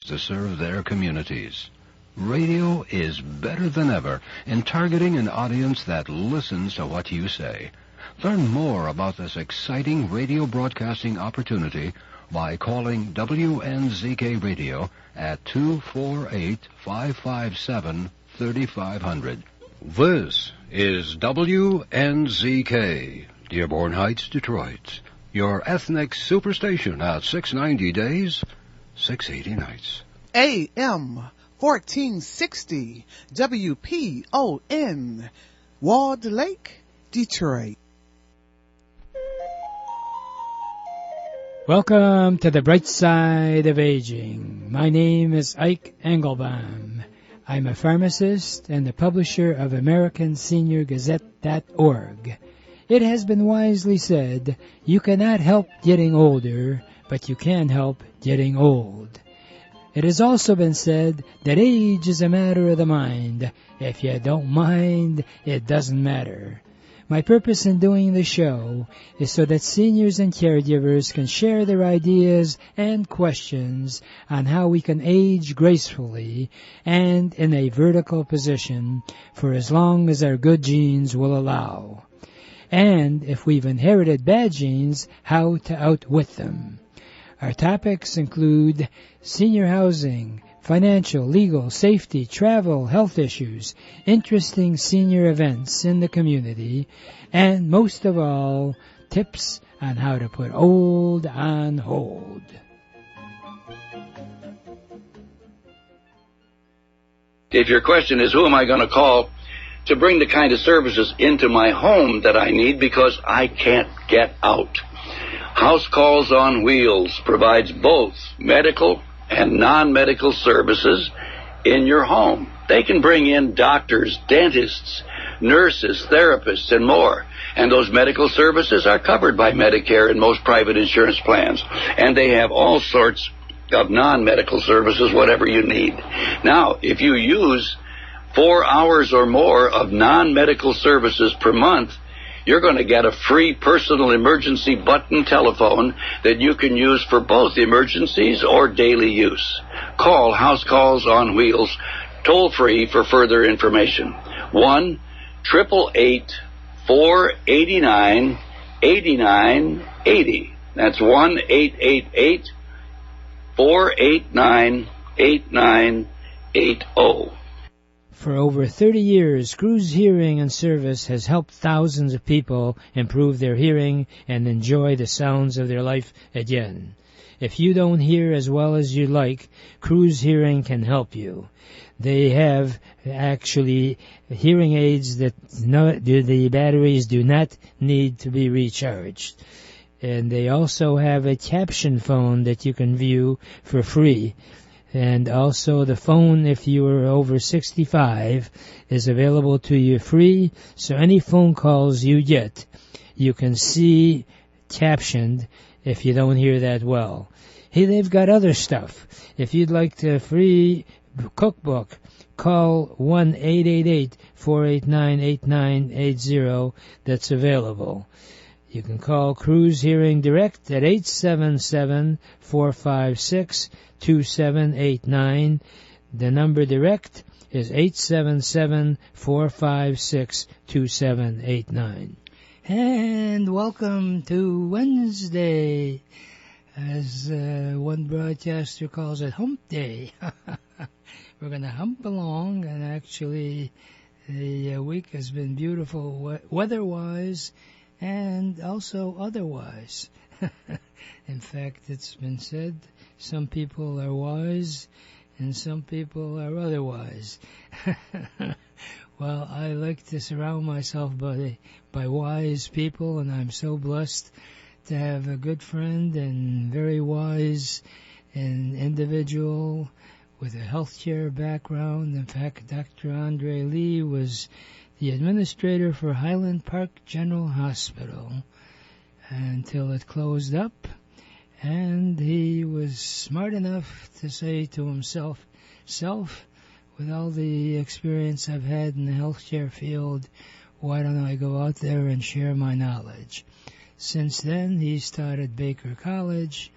to serve their communities. Radio is better than ever in targeting an audience that listens to what you say. Learn more about this exciting radio broadcasting opportunity by calling WNZK Radio at 248-557-3500. This is WNZK, Dearborn Heights, Detroit. Your ethnic superstation at 690 days, 680 nights. AM 1460 WPON, Walled Lake, Detroit. Welcome to the bright side of aging. My name is Ike Engelbaum. I'm a pharmacist and the publisher of AmericanSeniorGazette.org. It has been wisely said, you cannot help getting older, but you can help getting old. It has also been said that age is a matter of the mind. If you don't mind, it doesn't matter. My purpose in doing the show is so that seniors and caregivers can share their ideas and questions on how we can age gracefully and in a vertical position for as long as our good genes will allow. And if we've inherited bad genes, how to outwit them. Our topics include senior housing, financial, legal, safety, travel, health issues, interesting senior events in the community, and most of all, tips on how to put old on hold. If your question is, who am I going to call to bring the kind of services into my home that I need because I can't get out? House Calls on Wheels provides both medical and non-medical services in your home. They can bring in doctors, dentists, nurses, therapists, and more. And those medical services are covered by Medicare and most private insurance plans. And they have all sorts of non-medical services, whatever you need. Now, if you use 4 hours or more of non-medical services per month, you're going to get a free personal emergency button telephone that you can use for both emergencies or daily use. Call House Calls on Wheels toll-free for further information. 1-888-489-8980. That's 1-888-489-8980. For over 30 years, Cruz Hearing and Service has helped thousands of people improve their hearing and enjoy the sounds of their life again. If you don't hear as well as you like, Cruz Hearing can help you. They have actually hearing aids that the batteries do not need to be recharged. And they also have a caption phone that you can view for free. And also the phone, if you are over 65, is available to you free. So any phone calls you get, you can see captioned if you don't hear that well. Hey, they've got other stuff. If you'd like the free cookbook, call 1-888-489-8980. That's available. You can call Cruz Hearing direct at 877-456-2789. The number direct is 877-456-2789. And welcome to Wednesday, as one broadcaster calls it, Hump Day. We're going to hump along, and actually the week has been beautiful weather-wise and also otherwise. In fact, it's been said, some people are wise and some people are otherwise. Well, I like to surround myself by wise people, and I'm so blessed to have a good friend and very wise and individual with a healthcare background. In fact, Dr. Andre Lee was the administrator for Highland Park General Hospital until it closed up, and he was smart enough to say to himself, with all the experience I've had in the healthcare field, why don't I go out there and share my knowledge? Since then, he started Baker College,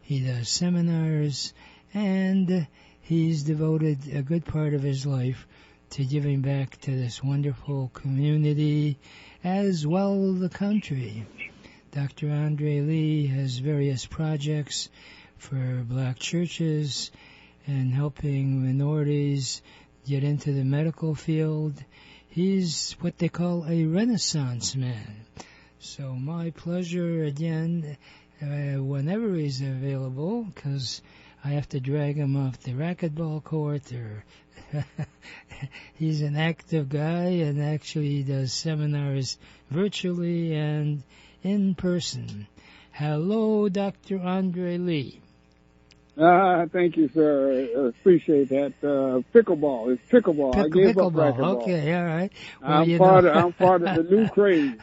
he does seminars, and he's devoted a good part of his life to giving back to this wonderful community as well the country. Dr. Andre Lee has various projects for black churches and helping minorities get into the medical field. He's what they call a Renaissance man. So my pleasure again, whenever he's available, because I have to drag him off the racquetball court, or he's an active guy and actually does seminars virtually and in person. Hello, Dr. Andre Lee. Thank you, sir. Appreciate that. Pickleball. It's pickleball. I gave up racquetball. Okay, all right. Well, I'm part of the new craze.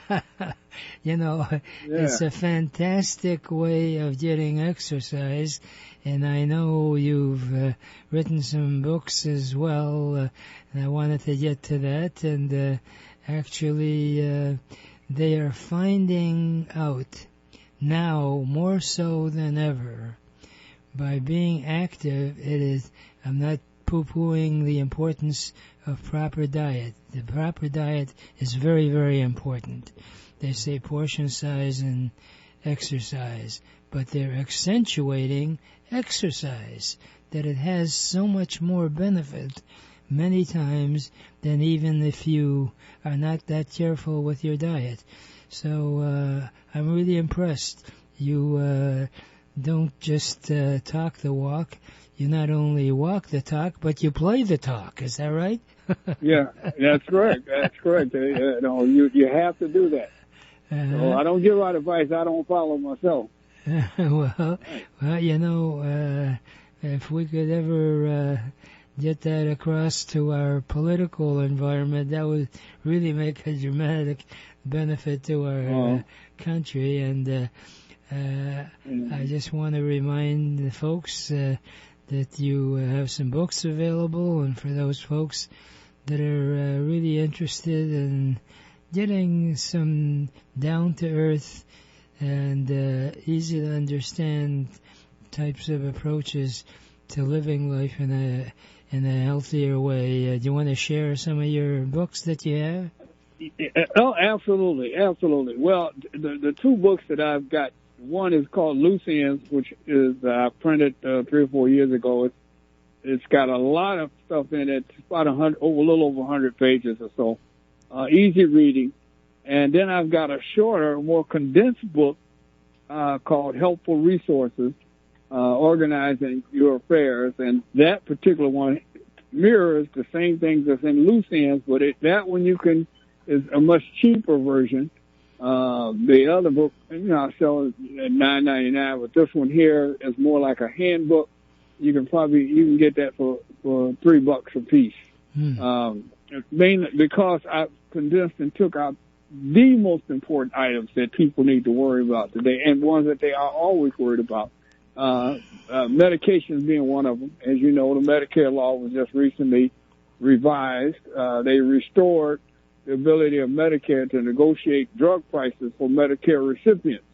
It's a fantastic way of getting exercise, and I know you've written some books as well, and I wanted to get to that, and actually they are finding out now more so than ever, by being active, I'm not poo-pooing the importance of proper diet. The proper diet is very, very important. They say portion size and exercise, but they're accentuating exercise, that it has so much more benefit many times than even if you are not that careful with your diet. So I'm really impressed. You don't just talk the walk. You not only walk the talk, but you play the talk. Is that right? Yeah, that's correct. That's correct. You have to do that. So I don't give out advice I don't follow myself. Well, if we could ever get that across to our political environment, that would really make a dramatic benefit to our country. And I just want to remind the folks that you have some books available, and for those folks that are really interested in getting some down-to-earth and easy to understand types of approaches to living life in a healthier way. Do you want to share some of your books that you have? Oh, absolutely, absolutely. Well, the two books that I've got, one is called Loose Ends, which is I printed 3 or 4 years ago. It's got a lot of stuff in it. It's about a little over 100 pages or so. Easy reading. And then I've got a shorter, more condensed book called Helpful Resources, Organizing Your Affairs. And that particular one mirrors the same things that's in Loose Ends, but that one is a much cheaper version. The other book, I sell it at $9.99, but this one here is more like a handbook. You can get that for $3 a piece. Mainly because I condensed and took out the most important items that people need to worry about today, and ones that they are always worried about. Medications being one of them. As you know, the Medicare law was just recently revised. They restored the ability of Medicare to negotiate drug prices for Medicare recipients.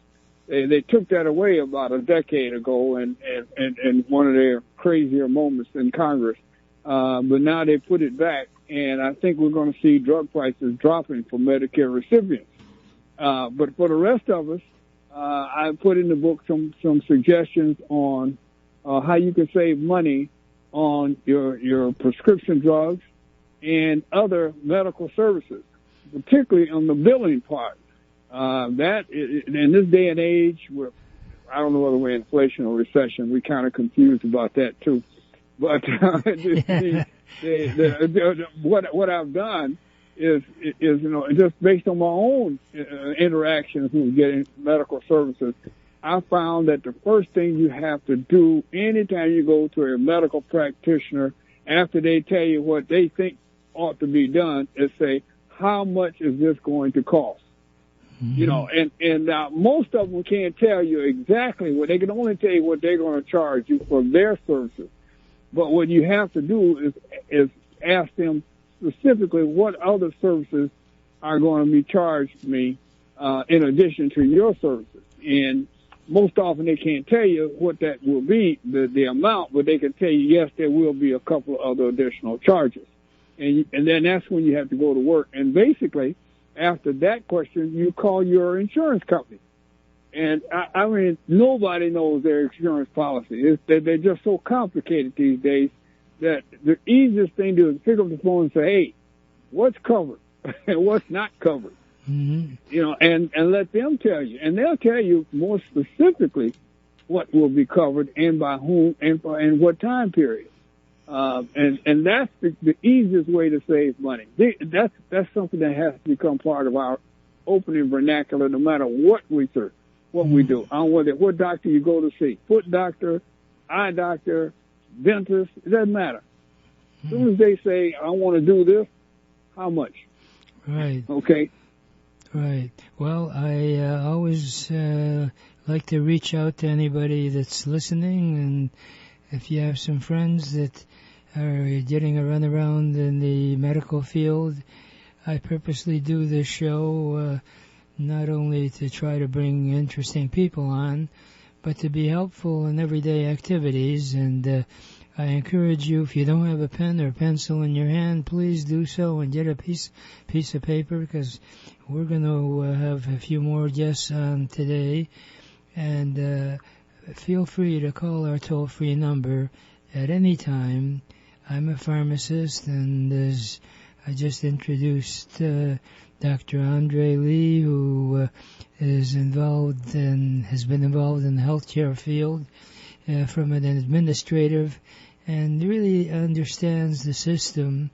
They took that away about a decade ago and one of their crazier moments in Congress. But now they put it back, and I think we're going to see drug prices dropping for Medicare recipients. But for the rest of us, I put in the book some suggestions on how you can save money on your prescription drugs and other medical services, particularly on the billing part. That in this day and age, I don't know whether we're in inflation or recession. We're kind of confused about that too. But what I've done is just based on my own interactions with getting medical services, I found that the first thing you have to do anytime you go to a medical practitioner, after they tell you what they think ought to be done, is say, how much is this going to cost? And most of them can't tell you exactly what. They can only tell you what they're going to charge you for their services. But what you have to do is ask them specifically what other services are going to be charged me in addition to your services. And most often they can't tell you what that will be, the amount, but they can tell you, yes, there will be a couple of other additional charges. And then that's when you have to go to work. And basically, after that question, you call your insurance company. And I mean, nobody knows their insurance policy. They're just so complicated these days that the easiest thing to do is pick up the phone and say, hey, what's covered and what's not covered? Mm-hmm. You know, and let them tell you. And they'll tell you more specifically what will be covered and by whom and what time period. And that's the easiest way to save money. That's something that has to become part of our opening vernacular no matter what we do. We do. I don't know what doctor you go to see. Foot doctor, eye doctor, dentist, it doesn't matter. As soon as they say, I want to do this, how much? Right. Okay. Right. Well, I always like to reach out to anybody that's listening, and if you have some friends that are getting a runaround in the medical field, I purposely do this show not only to try to bring interesting people on, but to be helpful in everyday activities. And I encourage you, if you don't have a pen or pencil in your hand, please do so and get a piece of paper, because we're going to have a few more guests on today. And feel free to call our toll-free number at any time. I'm a pharmacist, and as I just introduced Dr. Andre Lee, who is involved and has been involved in the healthcare field from an administrative, and really understands the system.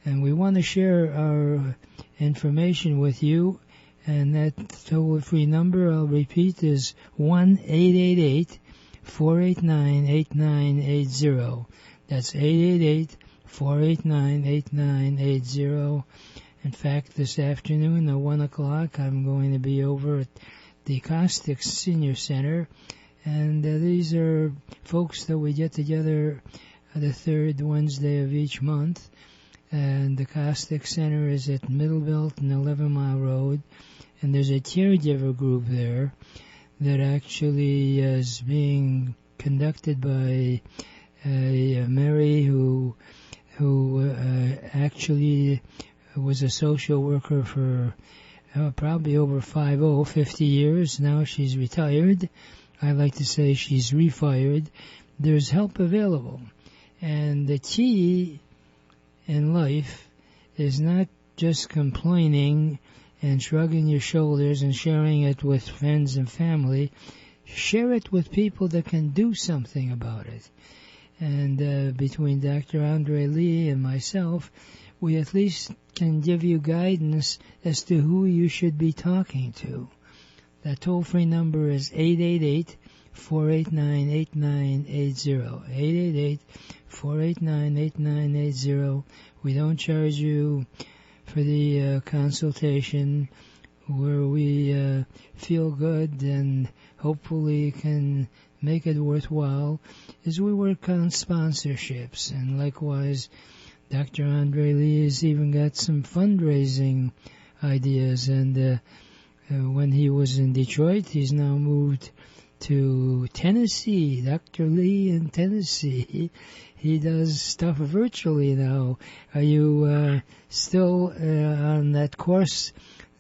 And we want to share our information with you. And that toll-free number, I'll repeat, is 1-888-489-8980. That's 888-489-8980. In fact, this afternoon at 1 o'clock, I'm going to be over at the Caustic Senior Center. And these are folks that we get together the third Wednesday of each month. And the Caustic Center is at Middlebelt and 11 Mile Road. And there's a caregiver group there that actually is being conducted by Mary, who actually was a social worker for probably over 50 years. Now she's retired. I like to say she's refired. There's help available. And the key in life is not just complaining and shrugging your shoulders and sharing it with friends and family. Share it with people that can do something about it. And between Dr. Andre Lee and myself, we at least can give you guidance as to who you should be talking to. That toll-free number is 888-489-8980. 888-489-8980. We don't charge you for the consultation, where we feel good and hopefully can make it worthwhile as we work on sponsorships. And likewise, Dr. Andre Lee has even got some fundraising ideas. And when he was in Detroit, he's now moved to Tennessee. Dr. Lee in Tennessee. He does stuff virtually now. Are you still on that course?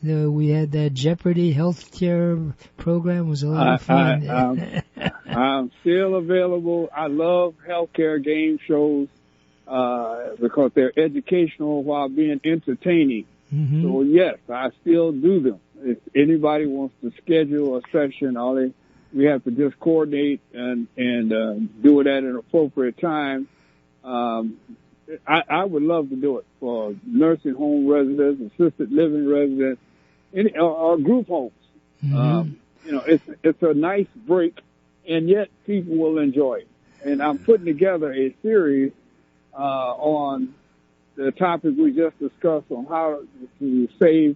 We had that Jeopardy healthcare program. It was a lot of fun. I'm still available. I love healthcare game shows because they're educational while being entertaining. Mm-hmm. So yes, I still do them. If anybody wants to schedule a session, we have to just coordinate and do it at an appropriate time. I would love to do it for nursing home residents, assisted living residents, or group homes. Mm-hmm. It's a nice break, and yet people will enjoy it. And I'm putting together a series on the topic we just discussed on how to save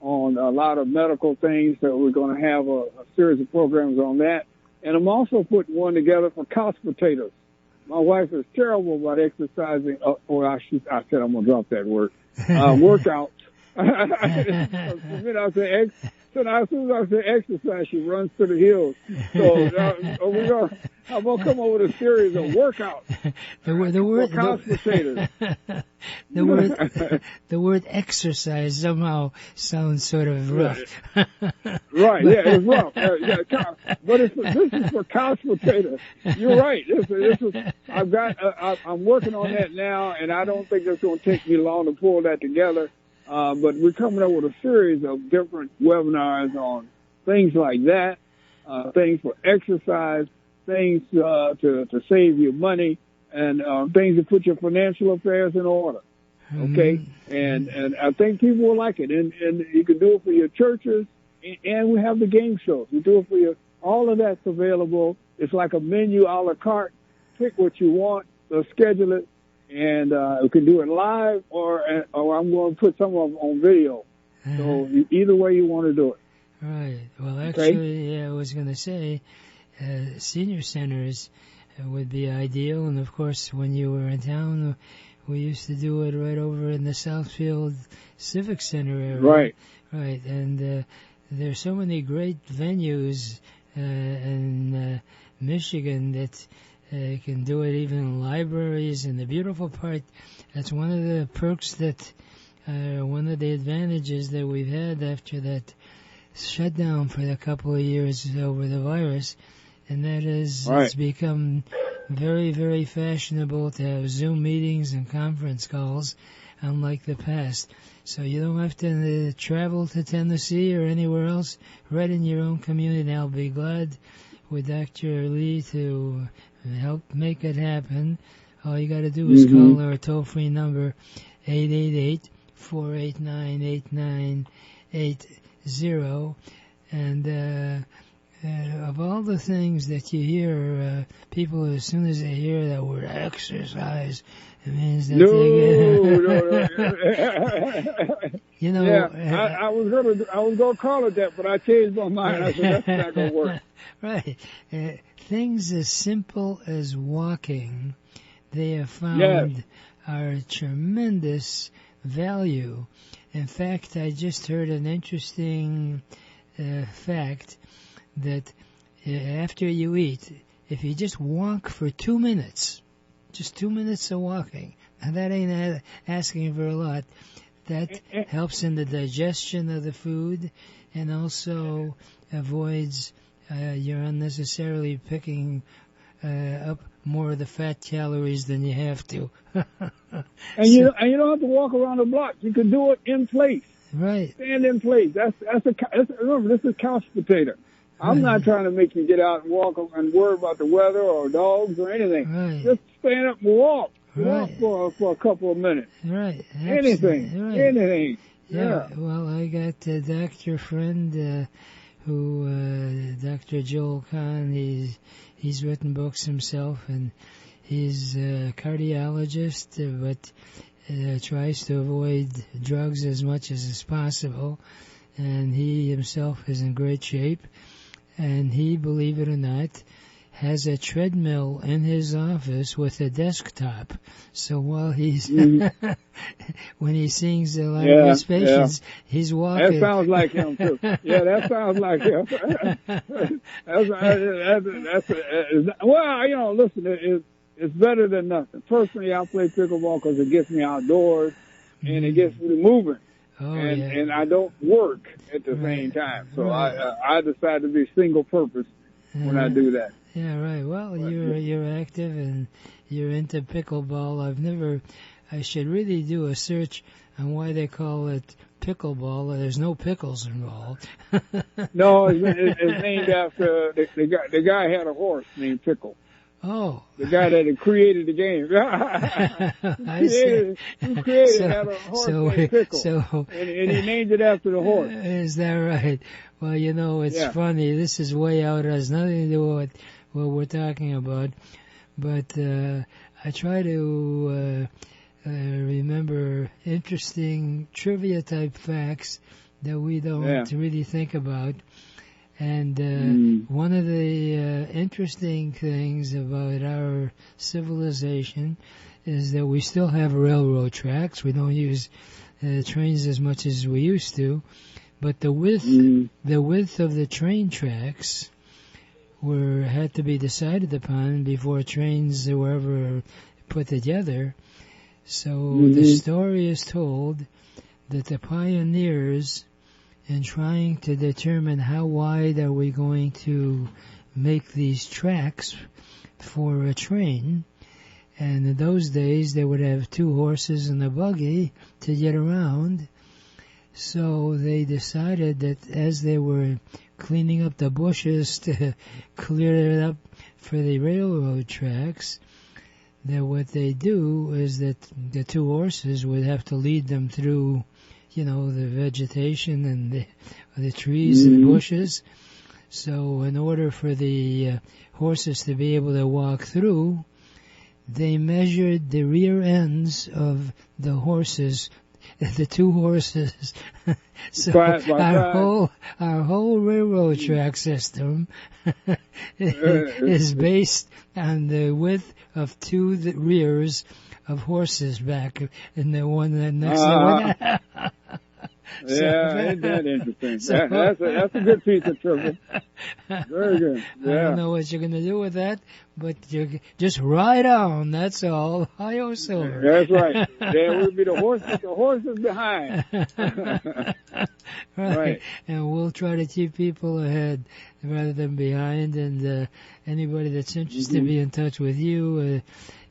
on a lot of medical things. So we're going to have a series of programs on that. And I'm also putting one together for couch potatoes. My wife is terrible about exercising. I said I'm going to drop that word. Workouts. I say So now as soon as I say exercise, she runs to the hills. So I'm gonna come up with a series of workouts. The word exercise somehow sounds sort of rough. Right, yeah, it's rough. But this is for couch potatoes. You're right. I'm working on that now, and I don't think it's going to take me long to pull that together. But we're coming up with a series of different webinars on things like that, things for exercise, things to save you money, and things to put your financial affairs in order. Okay, and I think people will like it, and you can do it for your churches, and we have the game shows. We do it for your. All of that's available. It's like a menu a la carte. Pick what you want, schedule it, and we can do it live, or I'm going to put some of them on video. So either way you want to do it. Right. Well, actually, I was going to say senior centers would be ideal, and of course, when you were in town, we used to do it right over in the Southfield Civic Center area. Right. Right, and there's so many great venues in Michigan that can do it even in libraries. And the beautiful part, that's one of the perks that, one of the advantages that we've had after that shutdown for a couple of years over the virus, and that is It's become very, very fashionable to have Zoom meetings and conference calls, unlike the past. So you don't have to travel to Tennessee or anywhere else, right in your own community. And I'll be glad with Dr. Lee to help make it happen. All you got to do is call our toll-free number, 888-489-8980. And of all the things that you hear, people, as soon as they hear that word exercise, it means that you know. Yeah, I was gonna call it that, but I changed my mind. I said that's not gonna work. Right. Things as simple as walking, they have found are a tremendous value. In fact, I just heard an interesting fact that after you eat, if you just walk for 2 minutes, just 2 minutes of walking, and that ain't asking for a lot, that helps in the digestion of the food and also avoids you're unnecessarily picking up more of the fat calories than you have to. And you don't have to walk around the block. You can do it in place. Right. Stand in place. Remember, this is couch potato. I'm not trying to make you get out and walk and worry about the weather or dogs or anything. Right. Just stand up and walk. Right. Walk for a couple of minutes. Right. Anything. Right. Anything. Yeah. Well, I got a doctor friend who, Dr. Joel Kahn, he's written books himself, and he's a cardiologist, but tries to avoid drugs as much as possible. And he himself is in great shape. And he, believe it or not, has a treadmill in his office with a desktop. So while he's, when he sings a lot of his patients, he's walking. That sounds like him, too. Yeah, that sounds like him. Well, listen, it's better than nothing. Personally, I play pickleball because it gets me outdoors and it gets me moving. And I don't work at the same time. So I decide to be single purpose when I do that. Yeah, right. Well, you're active and you're into pickleball. I should really do a search on why they call it pickleball. There's no pickles involved. No, it's named after the guy had a horse named Pickle. Oh. The guy that had created the game. Who created had a horse named Pickle. And he named it after the horse. Is that right? Well, it's funny. This is way out. It has nothing to do with what we're talking about. But I try to remember interesting trivia-type facts that we don't really think about. And one of the interesting things about our civilization is that we still have railroad tracks. We don't use trains as much as we used to, But the width of the train tracks had to be decided upon before trains were ever put together. So the story is told that the pioneers, in trying to determine how wide are we going to make these tracks for a train, and in those days they would have 2 horses and a buggy to get around. So they decided that as they were cleaning up the bushes to clear it up for the railroad tracks, that what they do is that the 2 horses would have to lead them through, the vegetation and the trees and bushes. So in order for the horses to be able to walk through, they measured the rear ends of the horses, the 2 horses. So our whole railroad track system is based on the width of 2 rears of horses back, and the one that next to one. Ain't that interesting? That's a good piece of trivia. Very good. Yeah. I don't know what you're going to do with that, but you just ride on. That's all. Hi-yo, Silver. That's right. There will be the horses behind. Right. And we'll try to keep people ahead rather than behind. And anybody that's interested, be in touch with you.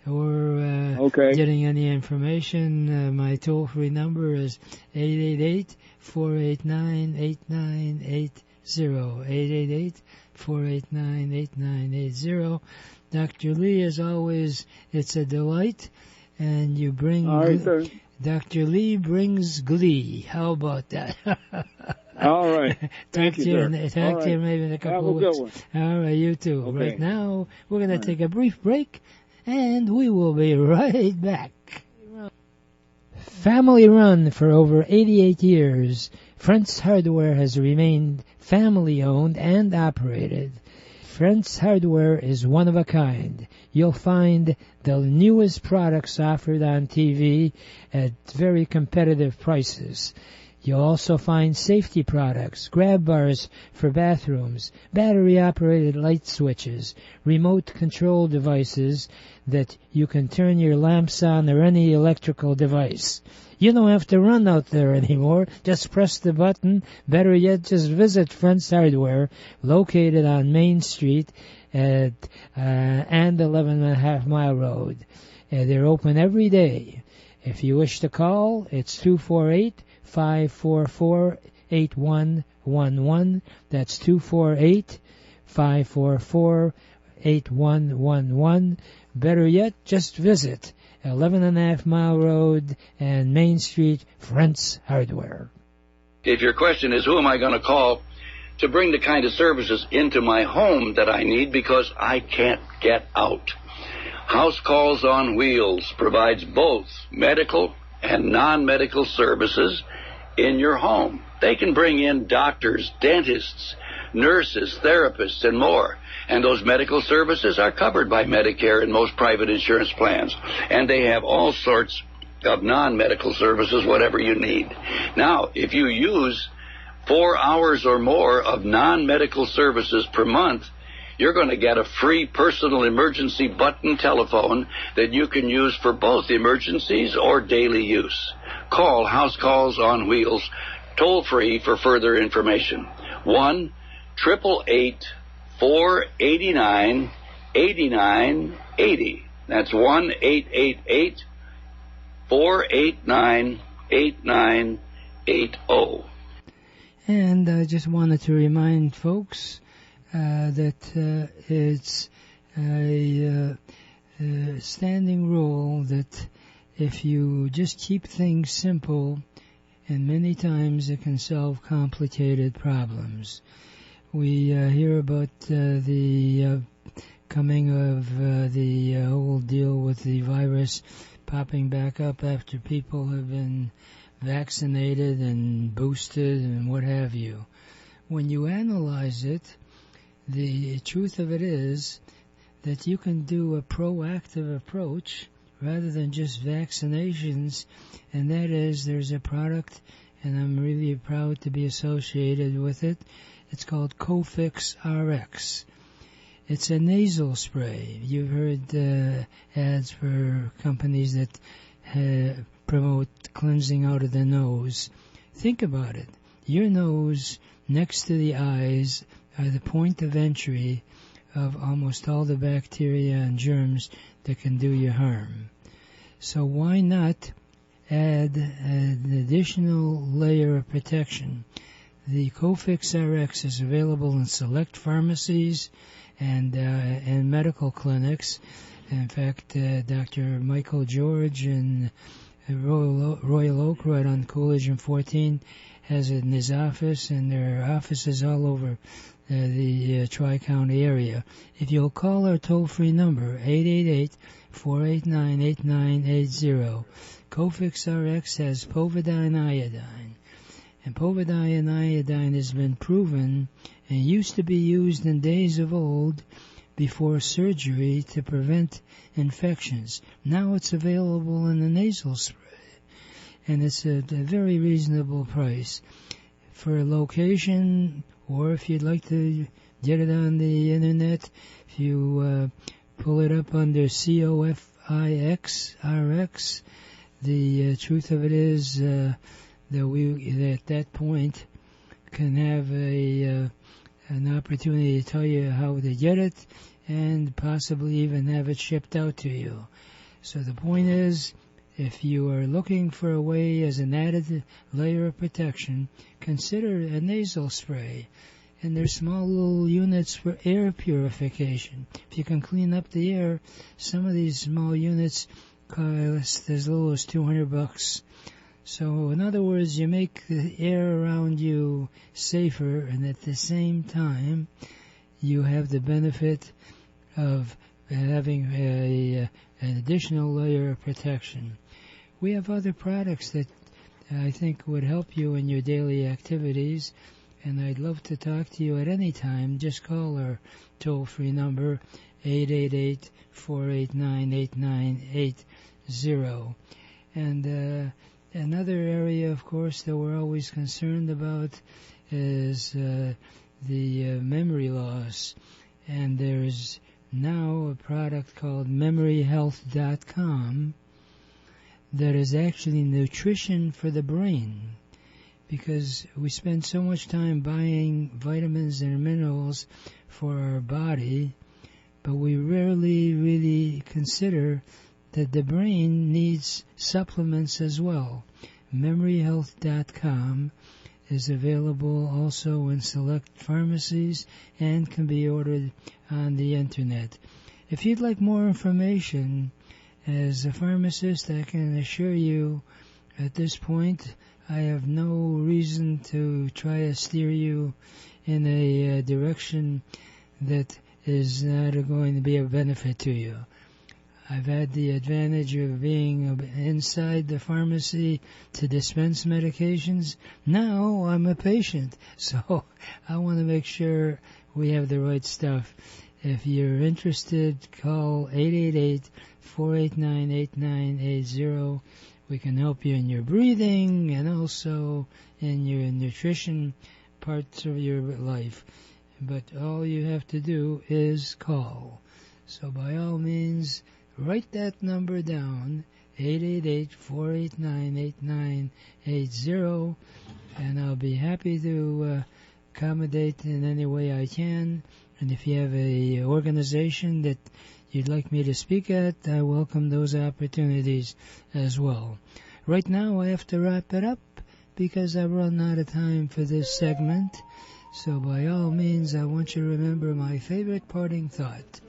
Or getting any information, my toll-free number is 888-489-8980. 888-489-8980. Dr. Lee, as always, it's a delight, and you bring... All right, sir. Dr. Lee brings glee. How about that? All right. Talk to you maybe in a couple of weeks. Have a good one. All right, you too. Okay. Right now, we're going to take a brief break, and we will be right back. Family run for over 88 years, Friends Hardware has remained family owned and operated. Friends Hardware is one of a kind. You'll find the newest products offered on TV at very competitive prices. You'll also find safety products, grab bars for bathrooms, battery-operated light switches, remote control devices that you can turn your lamps on or any electrical device. You don't have to run out there anymore. Just press the button. Better yet, just visit Friends Hardware, located on Main Street and 11.5 Mile Road. They're open every day. If you wish to call, it's 248-544-8111. That's 248-544-8111. Better yet, just visit 11.5 Mile Road and Main Street, Friends Hardware. If your question is, who am I going to call to bring the kind of services into my home that I need because I can't get out? House Calls on Wheels provides both medical and non-medical services in your home. They can bring in doctors, dentists, nurses, therapists, and more. And those medical services are covered by Medicare and most private insurance plans. And they have all sorts of non-medical services, whatever you need. Now, if you use 4 hours or more of non-medical services per month, you're going to get a free personal emergency button telephone that you can use for both emergencies or daily use. Call House Calls on Wheels toll-free for further information. 1-888-489-8980. That's 1-888-489-8980. And I just wanted to remind folks that it's a standing rule that if you just keep things simple, and many times it can solve complicated problems. We hear about the coming of the whole deal with the virus popping back up after people have been vaccinated and boosted and what have you. When you analyze it, the truth of it is that you can do a proactive approach rather than just vaccinations, and that is there's a product and I'm really proud to be associated with it. It's called Cofix RX. It's a nasal spray. You've heard ads for companies that promote cleansing out of the nose. Think about it. Your nose next to the eyes are the point of entry of almost all the bacteria and germs that can do you harm. So why not add an additional layer of protection? The Cofix RX is available in select pharmacies and medical clinics. In fact, Dr. Michael George in Royal Oak, right on Coolidge and 14, has it in his office, and there are offices all over the Tri-County area. If you'll call our toll-free number, 888-489-8980, Cofix RX has povidone iodine. And povidone iodine has been proven and used to be used in days of old before surgery to prevent infections. Now it's available in the nasal spray, and it's at a very reasonable price. For a location, or if you'd like to get it on the internet, if you pull it up under COFIX RX, the truth of it is that we at that point can have an opportunity to tell you how to get it and possibly even have it shipped out to you. So the point is, if you are looking for a way as an added layer of protection, consider a nasal spray. And there's small little units for air purification. If you can clean up the air, some of these small units cost as little as $200. So in other words, you make the air around you safer, and at the same time, you have the benefit of having an additional layer of protection. We have other products that I think would help you in your daily activities, and I'd love to talk to you at any time. Just call our toll-free number, 888-489-8980. And another area, of course, that we're always concerned about is the memory loss. And there's now a product called MemoryHealth.com that is actually nutrition for the brain, because we spend so much time buying vitamins and minerals for our body, but we rarely really consider that the brain needs supplements as well. MemoryHealth.com is available also in select pharmacies and can be ordered on the internet. If you'd like more information, as a pharmacist, I can assure you at this point I have no reason to try to steer you in a direction that is not going to be of benefit to you. I've had the advantage of being inside the pharmacy to dispense medications. Now I'm a patient, so I want to make sure we have the right stuff. If you're interested, call 888-489-8980. We can help you in your breathing and also in your nutrition parts of your life. But all you have to do is call. So by all means, write that number down, 888-489-8980, and I'll be happy to accommodate in any way I can. And if you have a organization that you'd like me to speak at, I welcome those opportunities as well. Right now, I have to wrap it up because I've run out of time for this segment. So by all means, I want you to remember my favorite parting thought,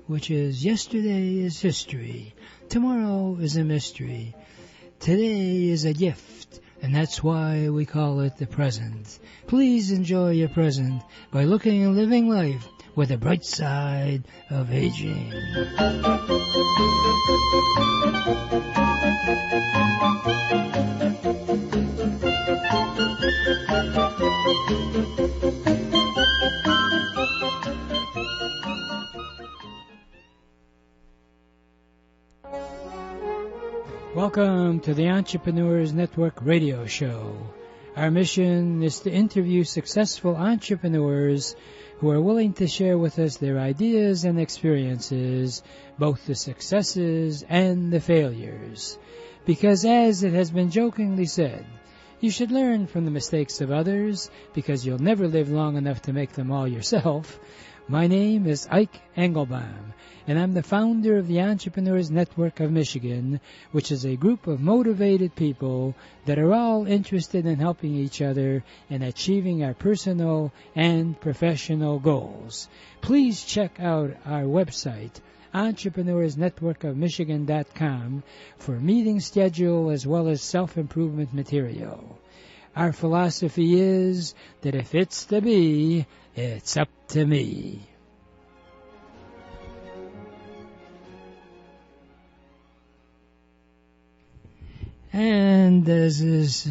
which is yesterday is history, tomorrow is a mystery, today is a gift, and that's why we call it the present. Please enjoy your present by looking and living life with the bright side of aging. Welcome to the Entrepreneurs Network radio show. Our mission is to interview successful entrepreneurs who are willing to share with us their ideas and experiences, both the successes and the failures. Because as it has been jokingly said, you should learn from the mistakes of others because you'll never live long enough to make them all yourself. My name is Ike Engelbaum, and I'm the founder of the Entrepreneurs Network of Michigan, which is a group of motivated people that are all interested in helping each other in achieving our personal and professional goals. Please check out our website, EntrepreneursNetworkofMichigan.com, for meeting schedule as well as self-improvement material. Our philosophy is that if it's to be, it's up to me. And as is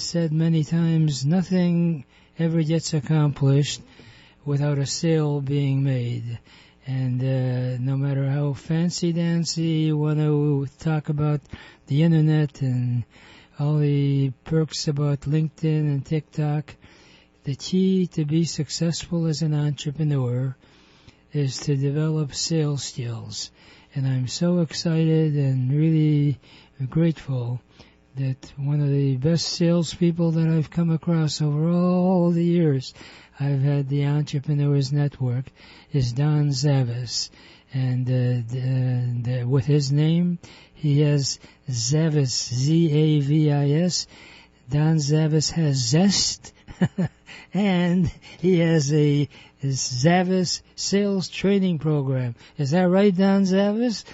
said many times, nothing ever gets accomplished without a sale being made. And no matter how fancy-dancy you want to talk about the Internet and all the perks about LinkedIn and TikTok, the key to be successful as an entrepreneur is to develop sales skills. And I'm so excited and really grateful that one of the best salespeople that I've come across over all the years I've had the Entrepreneurs Network is Don Zavis. And with his name, he has Zavis, Z-A-V-I-S. Don Zavis has zest. And he has a Zavis sales training program. Is that right, Don Zavis?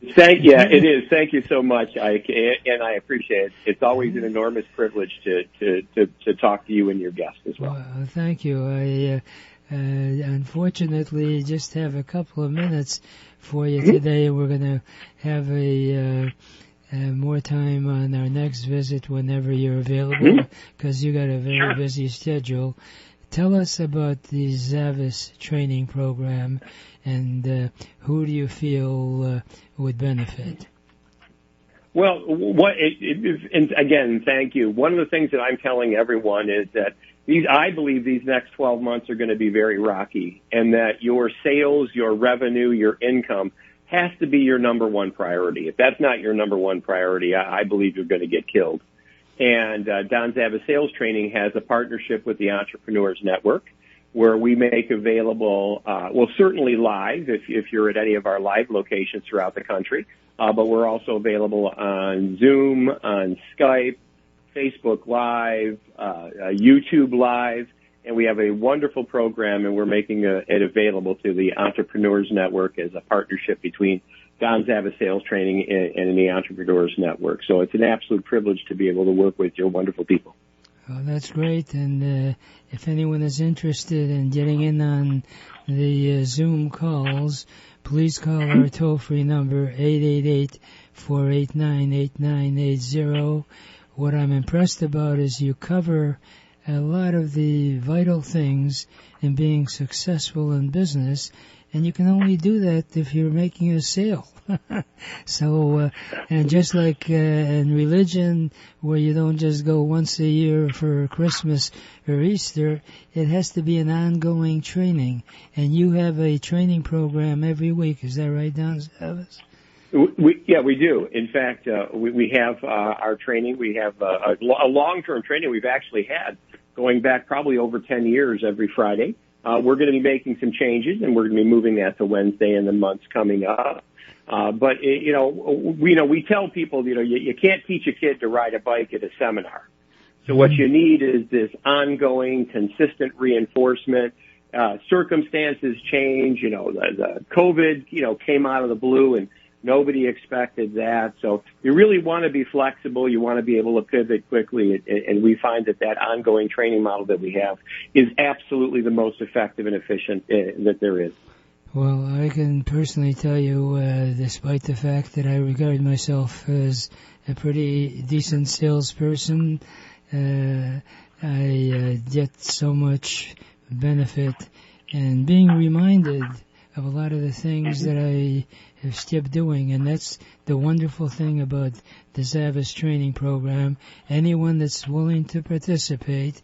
It is. Thank you so much, Ike, and I appreciate it. It's always an enormous privilege to talk to you and your guests as well. Thank you. I unfortunately just have a couple of minutes for you today. We're going to have more time on our next visit whenever you're available, because you got a very busy schedule. Tell us about the Zavis training program, and who do you feel would benefit? Well, and again, thank you. One of the things that I'm telling everyone is that I believe these next 12 months are going to be very rocky, and that your sales, your revenue, your income has to be your number one priority. If that's not your number one priority, I believe you're going to get killed. And Don Zavis Sales Training has a partnership with the Entrepreneurs Network, where we make available, certainly live if you're at any of our live locations throughout the country, but we're also available on Zoom, on Skype, Facebook Live, YouTube Live, and we have a wonderful program, and we're making it available to the Entrepreneurs Network as a partnership between Don Zavis Sales Training and the Entrepreneurs Network. So it's an absolute privilege to be able to work with your wonderful people. Well, that's great, and if anyone is interested in getting in on the Zoom calls, please call our toll-free number, 888-489-8980. What I'm impressed about is you cover a lot of the vital things in being successful in business, and you can only do that if you're making a sale. So, and just like in religion, where you don't just go once a year for Christmas or Easter, it has to be an ongoing training. And you have a training program every week. Is that right, Don Zavis? We do. In fact, we have our training. We have a long-term training we've actually had going back probably over 10 years every Friday. We're going to be making some changes, and we're going to be moving that to Wednesday in the months coming up. But we tell people, you can't teach a kid to ride a bike at a seminar. So what you need is this ongoing, consistent reinforcement. Circumstances change. The COVID, came out of the blue, and nobody expected that. So you really want to be flexible. You want to be able to pivot quickly. And we find that ongoing training model that we have is absolutely the most effective and efficient that there is. Well, I can personally tell you, despite the fact that I regard myself as a pretty decent salesperson, I get so much benefit and being reminded of a lot of the things that I have skipped doing, and that's the wonderful thing about the Zavis training program. Anyone that's willing to participate,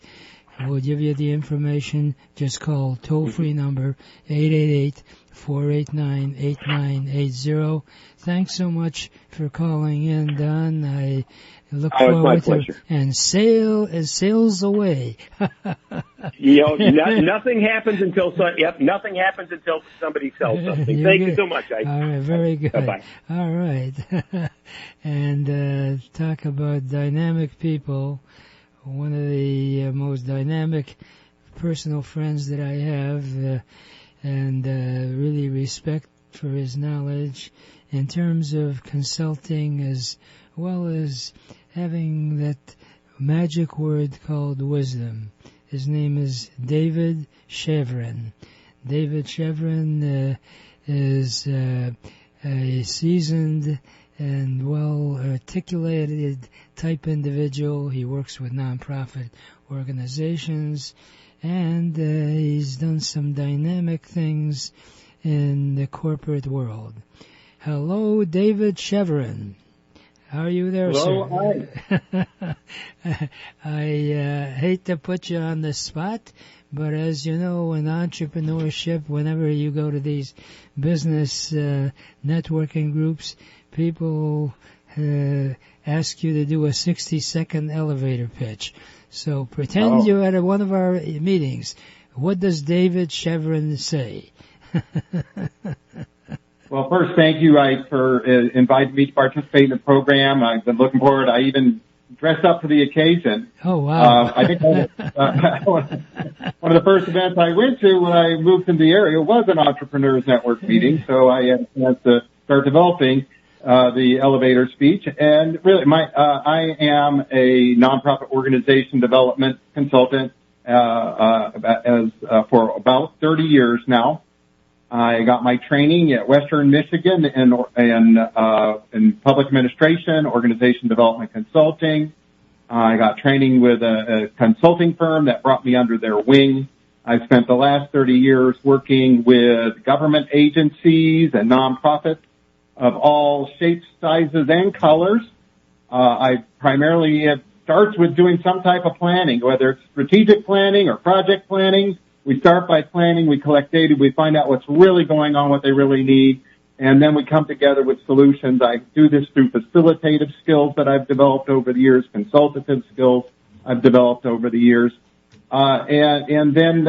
we'll give you the information. Just call toll-free number 888-489-8980. Thanks so much for calling in, Don. I look forward to it. And sails away. Nothing happens until nothing happens until somebody sells something. Thank you so much, Ike. All right, very good. Bye-bye. All right. And talk about dynamic people. One of the most dynamic personal friends that I have, and really respect for his knowledge in terms of consulting, as well as having that magic word called wisdom. His name is David Shevrin. David Shevrin is a seasoned and well-articulated type individual. He works with nonprofit organizations, and he's done some dynamic things in the corporate world. Hello, David Shevrin. How are you there, Hello, sir? Hi. I hate to put you on the spot, but as you know, in entrepreneurship, whenever you go to these business networking groups, people ask you to do a 60-second elevator pitch. So pretend you're at one of our meetings. What does David Shevrin say? Well, first, thank you, Ike, for inviting me to participate in the program. I've been looking forward. I even dressed up for the occasion. Oh, wow. I think one of the first events I went to when I moved to the area was an Entrepreneurs Network meeting, so I had a chance to start developing the elevator speech. And really, I am a nonprofit organization development consultant for about 30 years now. I got my training at Western Michigan in public administration, organization development consulting. I got training with a consulting firm that brought me under their wing. I spent the last 30 years working with government agencies and nonprofits of all shapes, sizes, and colors. I primarily, it starts with doing some type of planning, whether it's strategic planning or project planning. We start by planning, we collect data, we find out what's really going on, what they really need, and then we come together with solutions. I do this through facilitative skills that I've developed over the years, consultative skills I've developed over the years, and then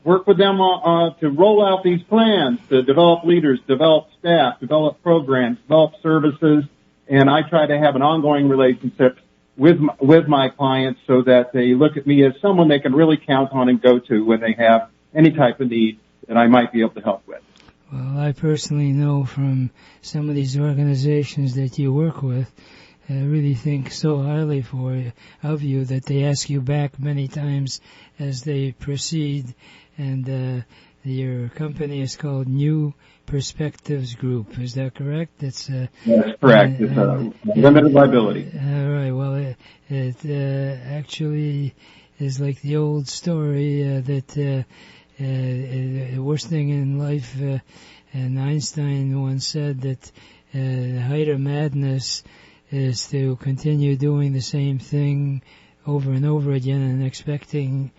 work with them to roll out these plans, to develop leaders, develop staff, develop programs, develop services, and I try to have an ongoing relationship with my clients so that they look at me as someone they can really count on and go to when they have any type of need that I might be able to help with. Well, I personally know from some of these organizations that you work with, I really think so highly of you that they ask you back many times as they proceed, and your company is called New Perspectives Group. Is that correct? That's correct. It's a limited liability. All right. Well, it actually is like the old story that the worst thing in life, and Einstein once said that the height of madness is to continue doing the same thing over and over again and expecting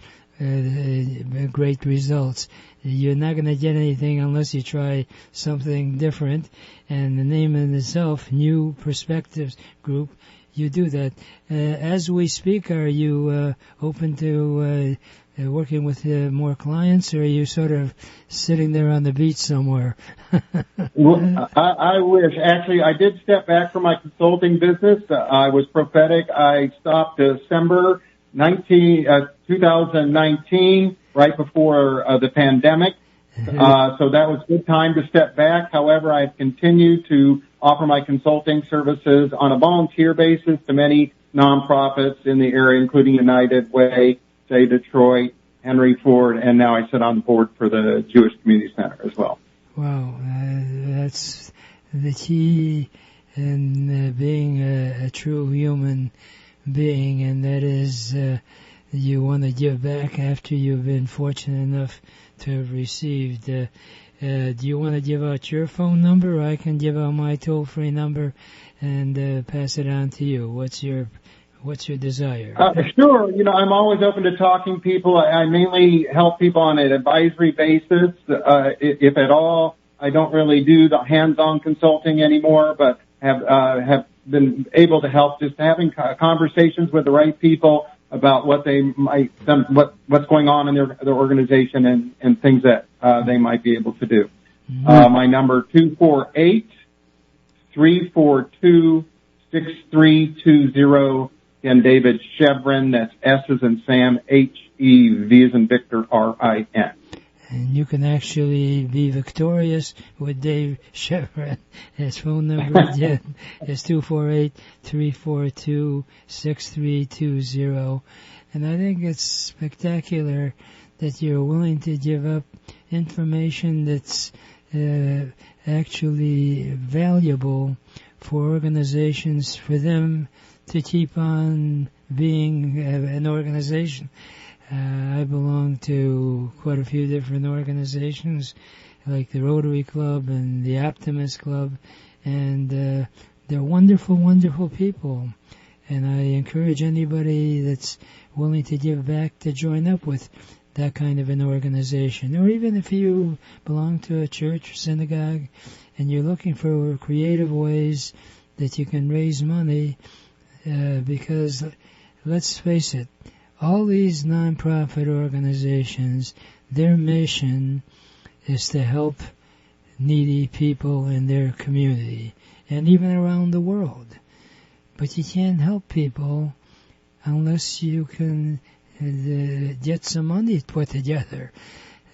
great results. You're not going to get anything unless you try something different. And the name in itself, New Perspectives Group, you do that. As we speak, are you open to working with more clients, or are you sort of sitting there on the beach somewhere? Well, I wish. Actually, I did step back from my consulting business. I was prophetic. I stopped December 2019, right before the pandemic. So that was a good time to step back. However, I've continued to offer my consulting services on a volunteer basis to many nonprofits in the area, including United Way, say Detroit, Henry Ford, and now I sit on the board for the Jewish Community Center as well. Wow, that's the key in being a true human being, and that is you want to give back after you've been fortunate enough to have received. Do you want to give out your phone number, or I can give out my toll-free number and pass it on to you? What's your desire? Sure. I'm always open to talking people. I mainly help people on an advisory basis. If at all, I don't really do the hands-on consulting anymore, but have been able to help just having conversations with the right people about what they might, what's going on in their organization and things that they might be able to do. Mm-hmm. My number 248-342-6320. Again, David Shevrin. That's S as in Sam, H-E-V as in Victor, R-I-N. And you can actually be victorious with Dave Shevrin. His phone number again is 248-342-6320. And I think it's spectacular that you're willing to give up information that's actually valuable for organizations, for them to keep on being an organization. I belong to quite a few different organizations, like the Rotary Club and the Optimist Club, and they're wonderful, wonderful people. And I encourage anybody that's willing to give back to join up with that kind of an organization. Or even if you belong to a church or synagogue and you're looking for creative ways that you can raise money, because let's face it, all these non-profit organizations, their mission is to help needy people in their community and even around the world. But you can't help people unless you can get some money put together.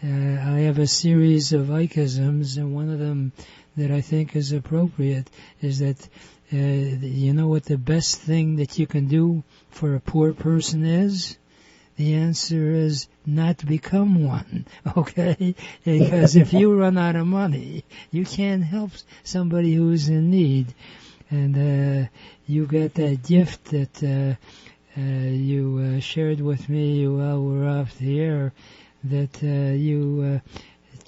I have a series of Ikeisms, and one of them that I think is appropriate is that you know what the best thing that you can do for a poor person is? The answer is not become one, okay? Because if you run out of money, you can't help somebody who's in need. And you got that gift that you shared with me while we're off the air, that you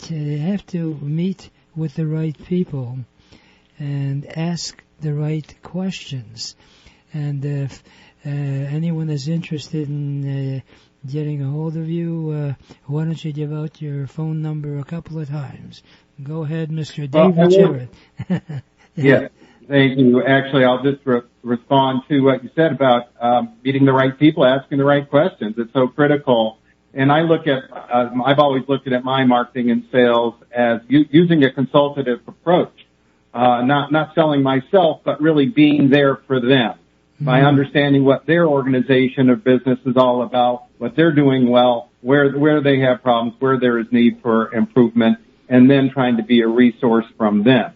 have to meet with the right people and ask the right questions. And if anyone is interested in getting a hold of you, why don't you give out your phone number a couple of times? Go ahead, Mr. David Shevrin. Yeah, thank you. Actually, I'll just respond to what you said about meeting the right people, asking the right questions. It's so critical. And I look at, I've always looked at my marketing and sales as using a consultative approach. Not selling myself, but really being there for them by understanding what their organization of business is all about, what they're doing well, where they have problems, where there is need for improvement, and then trying to be a resource from them,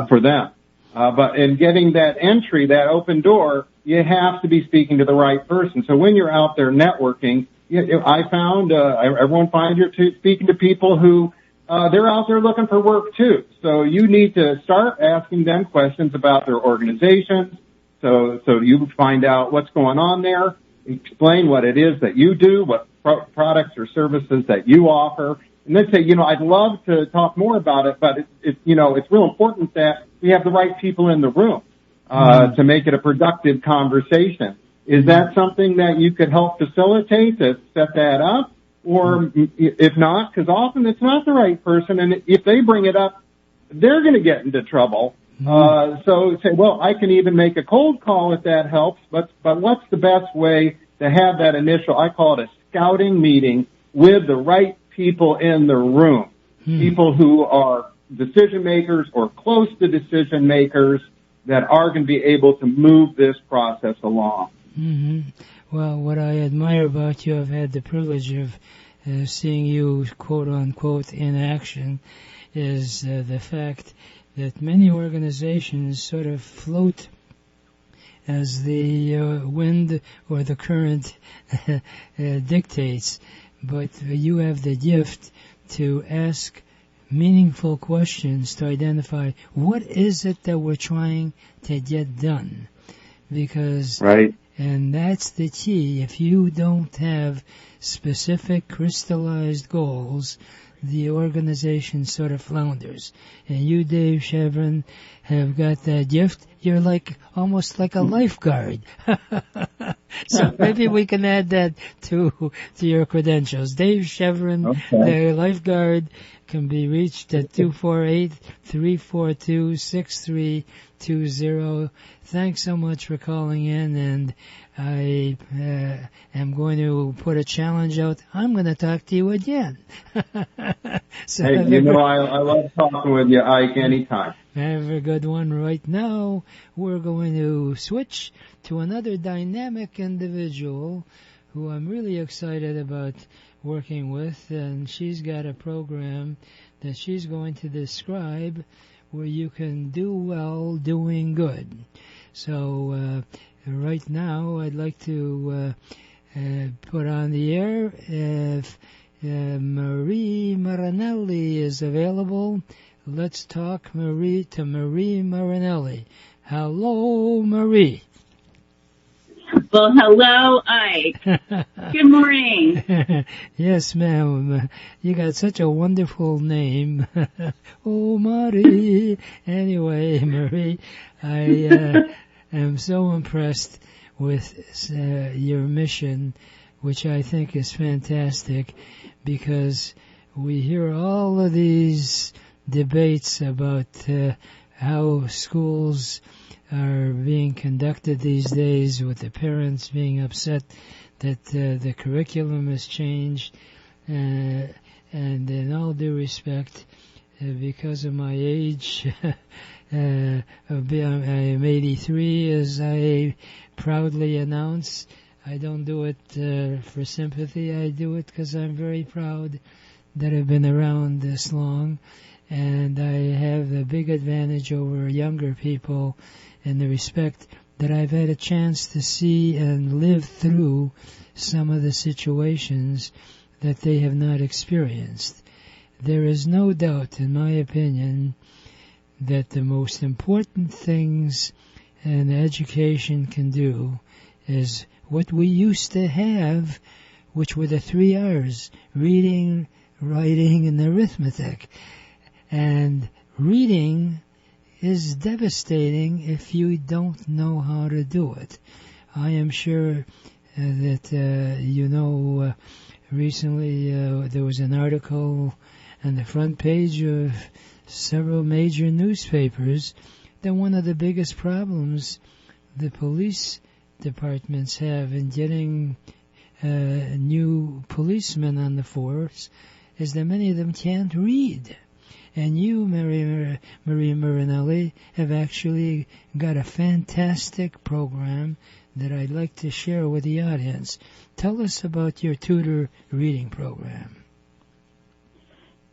for them. But in getting that entry, that open door, you have to be speaking to the right person. So when you're out there networking, I found, everyone finds you're speaking to people who they're out there looking for work too. So you need to start asking them questions about their organizations. So you find out what's going on there, explain what it is that you do, what products or services that you offer, and then say, I'd love to talk more about it, but it's real important that we have the right people in the room, to make it a productive conversation. Is that something that you could help facilitate to set that up? Or if not, because often it's not the right person, and if they bring it up, they're going to get into trouble. So say, well, I can even make a cold call if that helps, but what's the best way to have that initial, I call it a scouting meeting with the right people in the room, people who are decision makers or close to decision makers that are going to be able to move this process along. Mm-hmm. Well, what I admire about you, I've had the privilege of seeing you, quote-unquote, in action, is the fact that many organizations sort of float as the wind or the current dictates, but you have the gift to ask meaningful questions to identify what is it that we're trying to get done. Because right. And that's the key. If you don't have specific crystallized goals, the organization sort of flounders. And you, Dave Shevrin, have got that gift. You're almost like a lifeguard. So maybe we can add that to your credentials. Dave Shevrin, the lifeguard, can be reached at 248-342-6320. Thanks so much for calling in, and I am going to put a challenge out. I'm going to talk to you again. So hey, I love talking with you, Ike, anytime. Have a good one. Right now, we're going to switch to another dynamic individual who I'm really excited about working with, and she's got a program that she's going to describe where you can do well doing good. So right now I'd like to put on the air if Marie Marinelli is available. Let's talk to Marie Marinelli. Hello, Marie. Well, hello, Ike. Good morning. Yes, ma'am. You got such a wonderful name. Oh, Marie. Anyway, Marie, I am so impressed with your mission, which I think is fantastic, because we hear all of these debates about how schools are being conducted these days, with the parents being upset that the curriculum has changed. And in all due respect, because of my age, I am 83, as I proudly announce. I don't do it for sympathy. I do it because I'm very proud that I've been around this long, and I have a big advantage over younger people in the respect that I've had a chance to see and live through some of the situations that they have not experienced. There is no doubt, in my opinion, that the most important things an education can do is what we used to have, which were the 3 R's: reading, writing, and arithmetic. And reading is devastating if you don't know how to do it. I am sure that recently there was an article on the front page of several major newspapers that one of the biggest problems the police departments have in getting new policemen on the force is that many of them can't read. And you, Marie Marinelli, have actually got a fantastic program that I'd like to share with the audience. Tell us about your tutor reading program.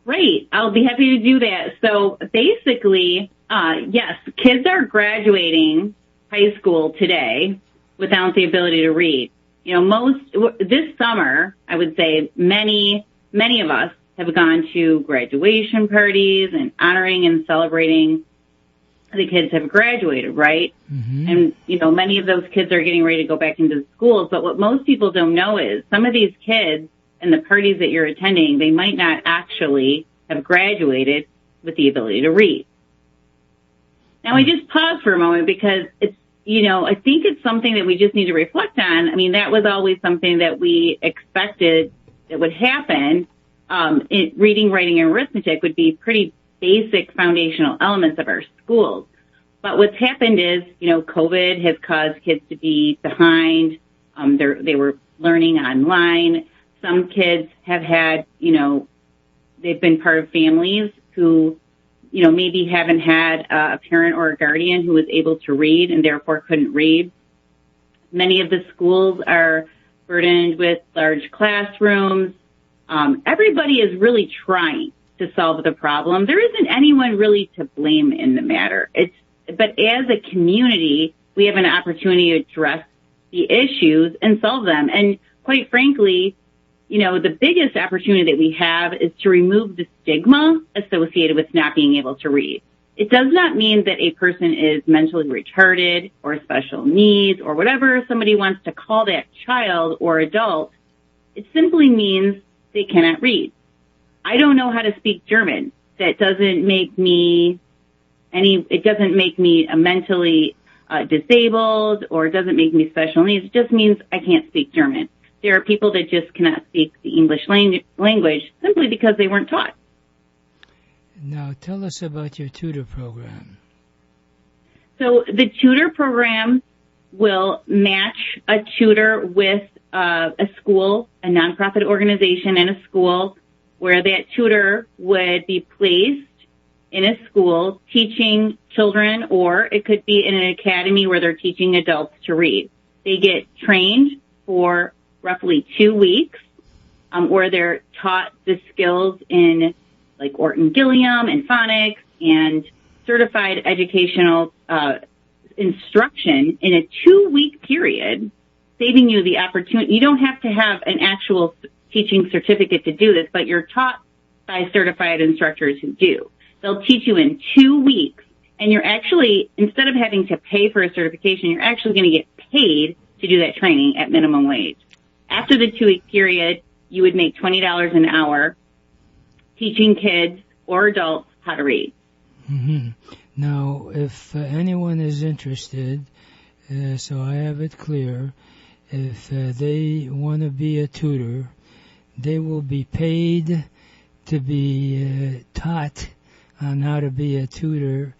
Great. I'll be happy to do that. So basically, yes, kids are graduating high school today without the ability to read. This summer, I would say many of us have gone to graduation parties and honoring and celebrating the kids have graduated, right? Mm-hmm. And, many of those kids are getting ready to go back into the schools. But what most people don't know is some of these kids and the parties that you're attending, they might not actually have graduated with the ability to read. Now, I just pause for a moment because it's, I think it's something that we just need to reflect on. I mean, that was always something that we expected that would happen. Reading, writing, and arithmetic would be pretty basic foundational elements of our schools. But what's happened is, COVID has caused kids to be behind. They were learning online. Some kids have had, they've been part of families who, maybe haven't had a parent or a guardian who was able to read and therefore couldn't read. Many of the schools are burdened with large classrooms. Everybody is really trying to solve the problem. There isn't anyone really to blame in the matter. But as a community, we have an opportunity to address the issues and solve them. And quite frankly, the biggest opportunity that we have is to remove the stigma associated with not being able to read. It does not mean that a person is mentally retarded or special needs or whatever somebody wants to call that child or adult. It simply means they cannot read. I don't know how to speak German. That doesn't make me it doesn't make me mentally disabled, or it doesn't make me special needs. It just means I can't speak German. There are people that just cannot speak the English language simply because they weren't taught. Now, tell us about your tutor program. So the tutor program will match a tutor with a school, a nonprofit organization and a school, where that tutor would be placed in a school teaching children, or it could be in an academy where they're teaching adults to read. They get trained for roughly 2 weeks, where they're taught the skills in like Orton Gilliam and phonics and certified educational instruction in a 2-week period, saving you the opportunity. You don't have to have an actual teaching certificate to do this, but you're taught by certified instructors who do. They'll teach you in 2 weeks, and you're actually, instead of having to pay for a certification, you're actually going to get paid to do that training at minimum wage. After the 2-week period, you would make $20 an hour teaching kids or adults how to read. Mm-hmm. Now, if anyone is interested, so I have it clear, if they want to be a tutor, they will be paid to be taught on how to be a tutor,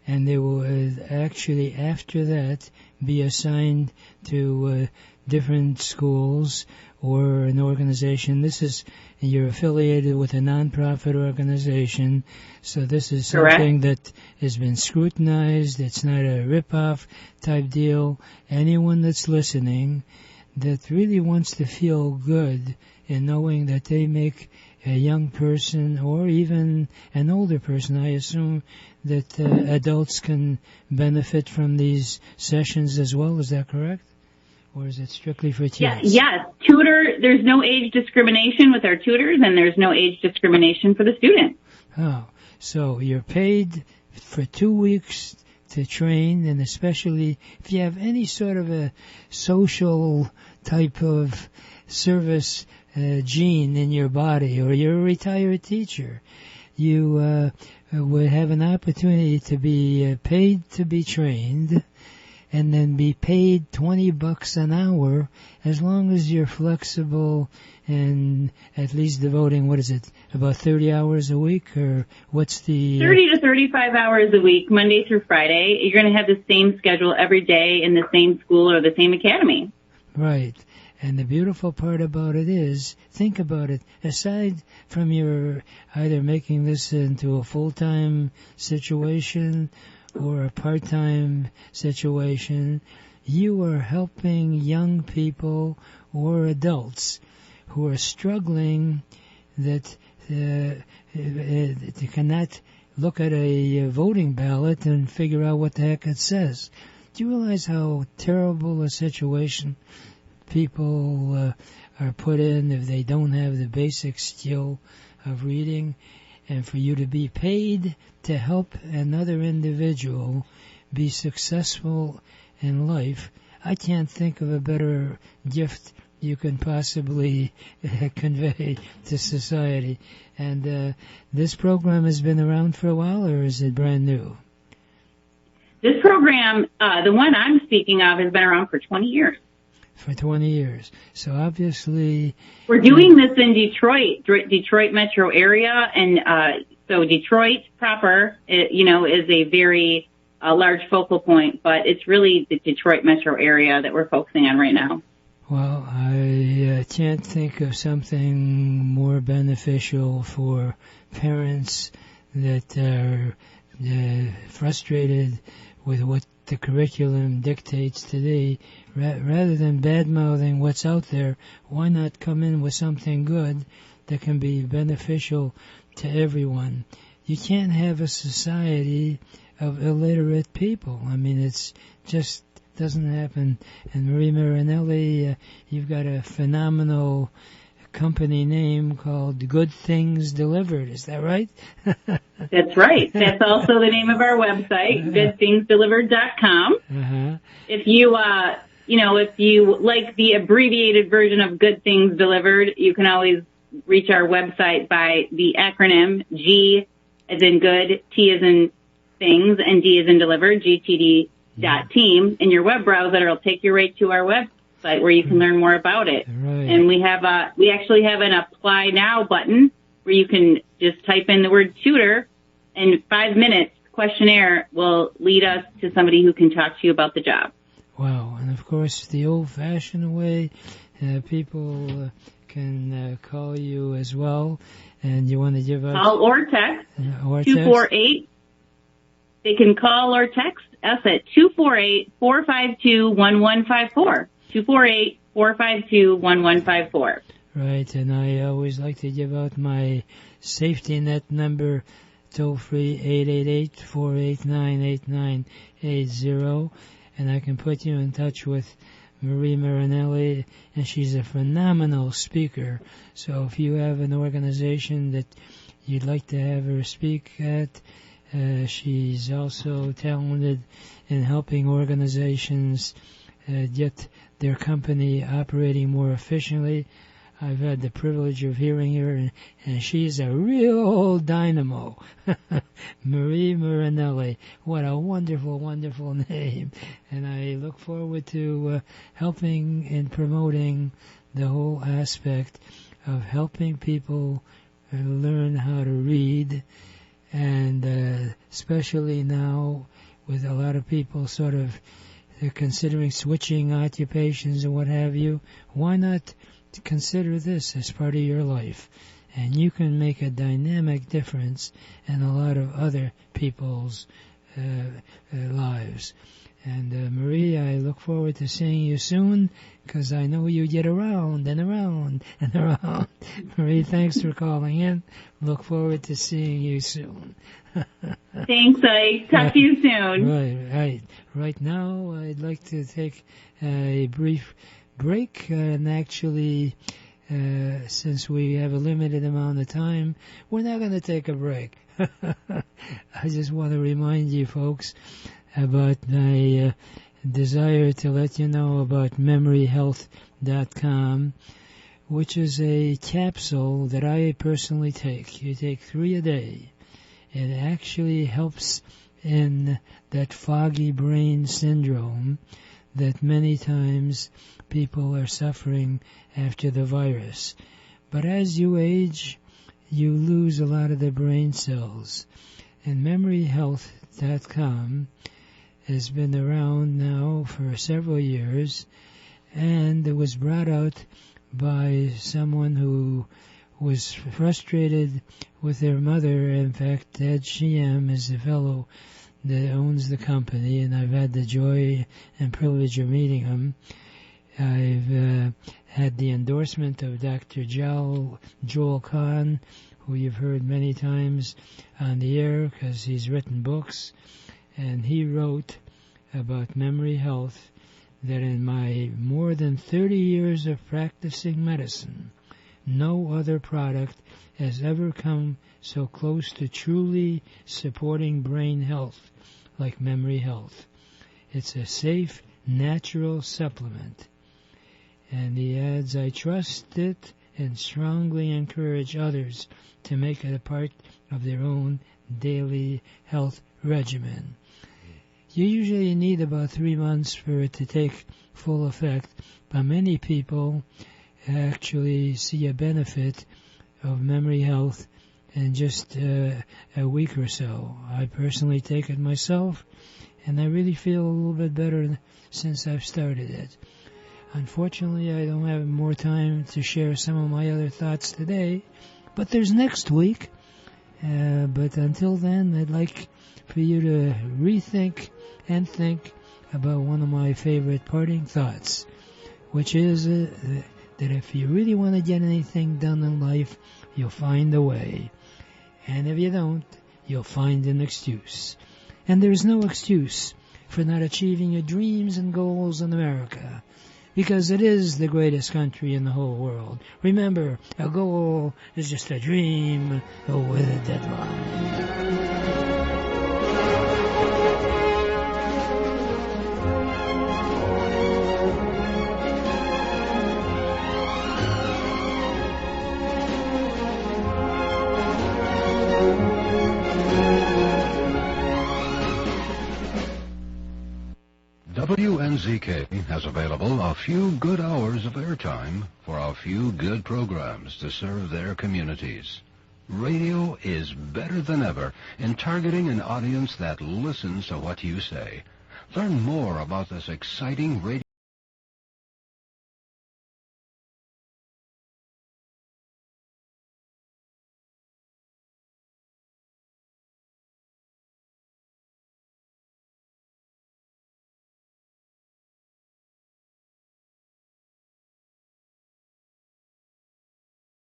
and they will actually, after that, be assigned to different schools or an organization. This is, you're affiliated with a nonprofit organization, so this is something that has been scrutinized. It's not a rip-off type deal. Anyone that's listening that really wants to feel good in knowing that they make a young person or even an older person, I assume that adults can benefit from these sessions as well. Is that correct? Or is it strictly for kids? Yes. Tutor, there's no age discrimination with our tutors, and there's no age discrimination for the students. Oh, so you're paid for 2 weeks to train, and especially if you have any sort of a social type of service gene in your body, or you're a retired teacher, you would have an opportunity to be paid to be trained, and then be paid $20 an hour, as long as you're flexible and at least devoting, what is it, about 30 hours a week, or what's the... 30 to 35 hours a week, Monday through Friday. You're going to have the same schedule every day in the same school or the same academy. Right. And the beautiful part about it is, think about it, aside from your either making this into a full-time situation or a part-time situation, you are helping young people or adults who are struggling, that they cannot look at a voting ballot and figure out what the heck it says. Do you realize how terrible a situation people are put in if they don't have the basic skill of reading? And for you to be paid to help another individual be successful in life, I can't think of a better gift you can possibly convey to society. And this program has been around for a while, or is it brand new? This program, the one I'm speaking of, has been around for 20 years. For 20 years. So obviously... We're doing this in Detroit metro area, and so Detroit proper, is a very large focal point, but it's really the Detroit metro area that we're focusing on right now. Well, I can't think of something more beneficial for parents that are frustrated with what the curriculum dictates today. Rather than bad-mouthing what's out there, why not come in with something good that can be beneficial to everyone? You can't have a society of illiterate people. I mean, it's just doesn't happen. And Marie Marinelli, you've got a phenomenal company name called Good Things Delivered. Is that right? That's right. That's also the name of our website, goodthingsdelivered.com. Uh-huh. If you, if you like the abbreviated version of Good Things Delivered, you can always reach our website by the acronym G as in good, T as in things, and D as in delivered, GTD.team. In your web browser, it'll take you right to our website where you can learn more about it. Right. And we actually have an apply now button where you can just type in the word tutor, and 5 minutes questionnaire will lead us to somebody who can talk to you about the job. Wow. And of course, the old-fashioned way, people can call you as well. And you want to give us... Call or text. 248. They can call or text us at 248-452-1154. 248-452-1154. Right, and I always like to give out my safety net number, toll-free 888-489-8980, and I can put you in touch with Marie Marinelli, and she's a phenomenal speaker. So if you have an organization that you'd like to have her speak at, she's also talented in helping organizations get their company operating more efficiently. I've had the privilege of hearing her, and she's a real old dynamo. Marie Marinelli. What a wonderful, wonderful name. And I look forward to helping and promoting the whole aspect of helping people learn how to read, and especially now with a lot of people sort of considering switching occupations and what have you. Why not consider this as part of your life, and you can make a dynamic difference in a lot of other people's lives. And Marie, I look forward to seeing you soon, because I know you get around and around and around. Marie, thanks for calling in. Look forward to seeing you soon. Thanks, Ike. Talk to you soon. Right. Right now, I'd like to take a brief break, and actually, since we have a limited amount of time, we're not going to take a break. I just want to remind you folks about my desire to let you know about memoryhealth.com, which is a capsule that I personally take. You take 3 a day. It actually helps in that foggy brain syndrome that many times people are suffering after the virus. But as you age, you lose a lot of the brain cells. And memoryhealth.com has been around now for several years, and it was brought out by someone who was frustrated with their mother. In fact, Ed Sheehan is the fellow that owns the company, and I've had the joy and privilege of meeting him. I've had the endorsement of Dr. Joel Kahn, who you've heard many times on the air because he's written books, and he wrote about memory health that in my more than 30 years of practicing medicine, no other product has ever come so close to truly supporting brain health like memory health. It's a safe, natural supplement. And he adds, I trust it and strongly encourage others to make it a part of their own daily health regimen. You usually need about 3 months for it to take full effect, but many people actually see a benefit of memory health in just a week or so. I personally take it myself, and I really feel a little bit better since I've started it. Unfortunately, I don't have more time to share some of my other thoughts today, but there's next week. But until then, I'd like for you to rethink and think about one of my favorite parting thoughts, which is that if you really want to get anything done in life, you'll find a way. And if you don't, you'll find an excuse. And there's no excuse for not achieving your dreams and goals in America, because it is the greatest country in the whole world. Remember, a goal is just a dream with a deadline. WZK has available a few good hours of airtime for a few good programs to serve their communities. Radio is better than ever in targeting an audience that listens to what you say. Learn more about this exciting radio